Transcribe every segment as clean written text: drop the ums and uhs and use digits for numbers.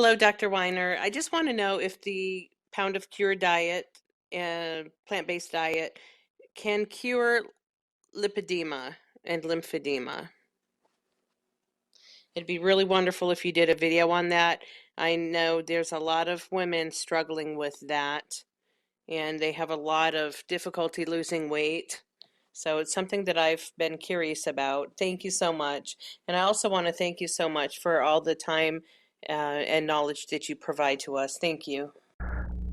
Hello, Dr. Weiner. I just want to know if the pound of cure diet and plant-based diet can cure lipedema and lymphedema. It'd be really wonderful if you did a video on that. I know there's a lot of women struggling with that, and they have a lot of difficulty losing weight. So it's something that I've been curious about. Thank you so much. And I also want to thank you so much for all the time and knowledge that you provide to us. Thank you.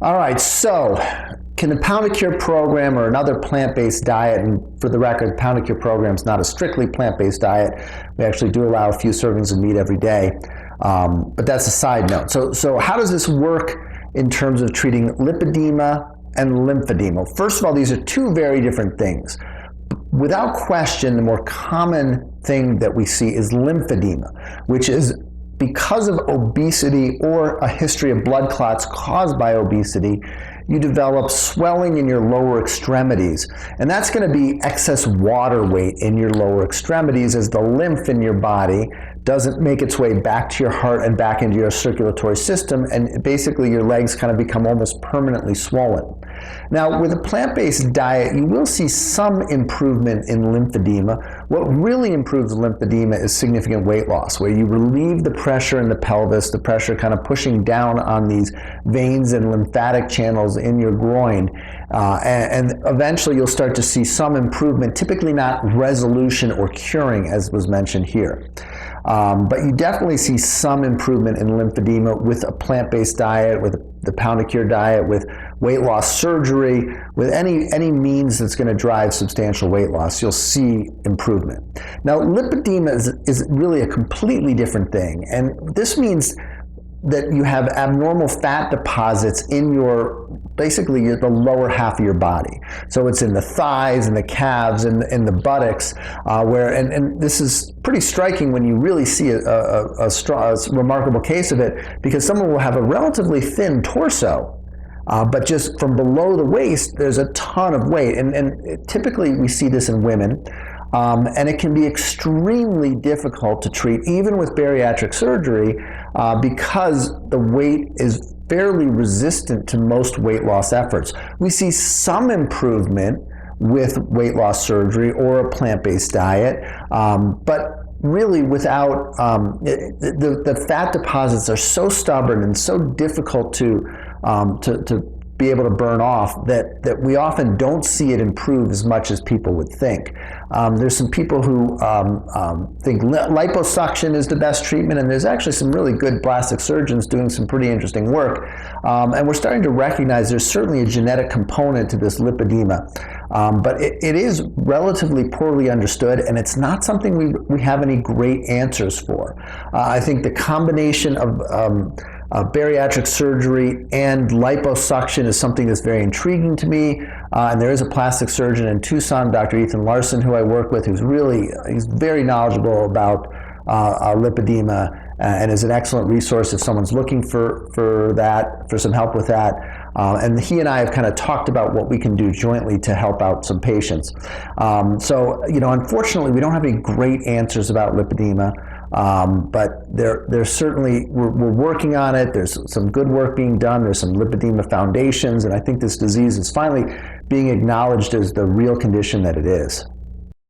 All right, so can the Pound of Cure program or another plant-based diet, and for the record, Pound of Cure program is not a strictly plant-based diet. We actually do allow a few servings of meat every day, but that's a side note. So how does this work in terms of treating lipedema and lymphedema? First of all, these are two very different things. Without question, the more common thing that we see is lymphedema, which is because of obesity or a history of blood clots caused by obesity. You develop swelling in your lower extremities, and that's going to be excess water weight in your lower extremities as the lymph in your body doesn't make its way back to your heart and back into your circulatory system, and basically your legs kind of become almost permanently swollen. Now, with a plant-based diet, you will see some improvement in lymphedema. What really improves lymphedema is significant weight loss, where you relieve the pressure in the pelvis, the pressure kind of pushing down on these veins and lymphatic channels in your groin, and eventually you'll start to see some improvement, typically not resolution or curing as was mentioned here. But you definitely see some improvement in lymphedema with a plant-based diet, with the Pound of Cure diet, with weight loss surgery, with any means that's going to drive substantial weight loss. You'll see improvement. Now, lipedema is really a completely different thing, and this means that you have abnormal fat deposits in basically the lower half of your body. So it's in the thighs and the calves and in the buttocks, and this is pretty striking when you really see a remarkable case of it, because someone will have a relatively thin torso, but just from below the waist, there's a ton of weight. And typically we see this in women. And it can be extremely difficult to treat, even with bariatric surgery, because the weight is fairly resistant to most weight loss efforts. We see some improvement with weight loss surgery or a plant-based diet, but really without, the fat deposits are so stubborn and so difficult to be able to burn off that we often don't see it improve as much as people would think. There's some people who think liposuction is the best treatment, and there's actually some really good plastic surgeons doing some pretty interesting work. And we're starting to recognize there's certainly a genetic component to this lipedema, but it is relatively poorly understood, and it's not something we have any great answers for. I think the combination of bariatric surgery and liposuction is something that's very intriguing to me, and there is a plastic surgeon in Tucson, Dr. Ethan Larson, who I work with, he's very knowledgeable about lipedema, and is an excellent resource if someone's looking for some help with that. And he and I have kind of talked about what we can do jointly to help out some patients. So, unfortunately, we don't have any great answers about lipedema. But there's certainly, we're working on it. There's some good work being done. There's some lipedema foundations, and I think this disease is finally being acknowledged as the real condition that it is.